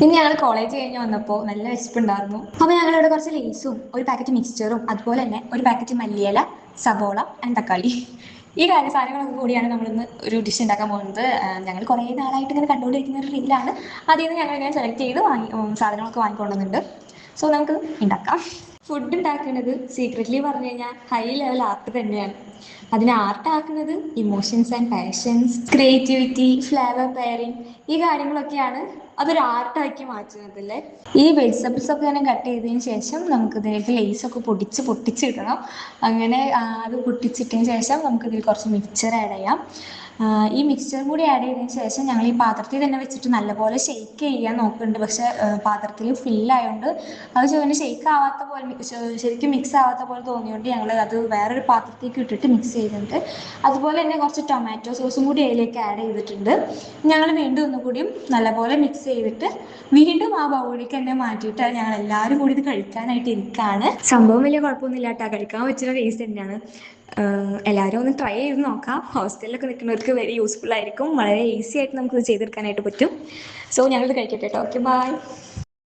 ഇനി ഞങ്ങൾ കോളേജ് കഴിഞ്ഞ് വന്നപ്പോൾ നല്ല വിശപ്പുണ്ടായിരുന്നു. അപ്പോൾ ഞങ്ങളിവിടെ കുറച്ച് ലേസും ഒരു പാക്കറ്റ് മിക്സ്ചറും അതുപോലെ തന്നെ ഒരു പാക്കറ്റ് മല്ലിയില, സബോള ആൻഡ് തക്കാളി ഈ സാധനങ്ങളൊക്കെ കൂടിയാണ് നമ്മളിന്ന് ഒരു ഡിഷ് ഉണ്ടാക്കാൻ പോകുന്നത്. ഞങ്ങൾ കുറേ നാളായിട്ട് ഇങ്ങനെ കണ്ടുകൊണ്ടിരിക്കുന്ന ഒരു റീലാണ്. അതിൽ നിന്ന് ഞങ്ങൾ ഇങ്ങനെ സെലക്ട് ചെയ്ത് സാധനങ്ങളൊക്കെ വാങ്ങിക്കൊണ്ടുവന്നിട്ടുണ്ട്. സോ നമുക്ക് ഉണ്ടാക്കാം. ഫുഡ് ഉണ്ടാക്കുന്നത് സീക്രറ്റ്ലി പറഞ്ഞു കഴിഞ്ഞാൽ ഹൈ ലെവൽ ആർട്ട് തന്നെയാണ്. അതിനെ ആർട്ടാക്കുന്നത് emotions and passions, creativity, flavour pairing ഈ കാര്യങ്ങളൊക്കെയാണ് അതൊരു ആർട്ടാക്കി മാറ്റുന്നതല്ലേ. ഈ വെജിറ്റബിൾസ് ഒക്കെ തന്നെ കട്ട് ചെയ്തതിന് ശേഷം നമുക്ക് ഇതിലേക്ക് ലേസൊക്കെ പൊട്ടിച്ചിടണം. അങ്ങനെ അത് പൊട്ടിച്ചിട്ടതിന് ശേഷം നമുക്ക് ഇതിൽ കുറച്ച് മിക്സ്ചർ ആഡ് ചെയ്യാം. ഈ മിക്സ്ചറും കൂടി ആഡ് ചെയ്തതിന് ശേഷം ഞങ്ങൾ ഈ പാത്രത്തിൽ തന്നെ വെച്ചിട്ട് നല്ലപോലെ ഷെയ്ക്ക് ചെയ്യാൻ നോക്കുന്നുണ്ട്. പക്ഷെ പാത്രത്തിൽ ഫില്ലായതുകൊണ്ട് അത് ചോദിച്ചാൽ ഷെയ്ക്ക് ആവാത്ത പോലെ, ശരിക്കും മിക്സ് ആവാത്ത പോലെ തോന്നിയോണ്ട് ഞങ്ങൾ അത് വേറൊരു പാത്രത്തേക്ക് ഇട്ടിട്ട് മിക്സ് ചെയ്യുന്നുണ്ട്. അതുപോലെ തന്നെ കുറച്ച് ടൊമാറ്റോ സോസും കൂടി അതിലേക്ക് ആഡ് ചെയ്തിട്ടുണ്ട്. ഞങ്ങൾ വീണ്ടും ഒന്നുകൂടിയും നല്ലപോലെ മിക്സ് ചെയ്തിട്ട് വീണ്ടും ആ ബൗളിലേക്ക് തന്നെ മാറ്റിയിട്ട് ഞങ്ങൾ എല്ലാവരും കൂടി ഇത് കഴിക്കാനായിട്ട് ഇരിക്കുകയാണ്. സംഭവം വലിയ കുഴപ്പമൊന്നുമില്ല കേട്ടോ, കഴിക്കാൻ പറ്റുന്ന ടേസ്റ്റ് തന്നെയാണ്. എല്ലാവരും ഒന്ന് ട്രൈ ചെയ്ത് നോക്കാം. ഹോസ്റ്റലിലൊക്കെ നിൽക്കുന്നവർക്ക് വെരി യൂസ്ഫുൾ ആയിരിക്കും. വളരെ ഈസി ആയിട്ട് നമുക്കിത് ചെയ്തെടുക്കാനായിട്ട് പറ്റും. സോ ഞങ്ങളിത് കഴിക്കട്ടെ കേട്ടോ. Okay, by.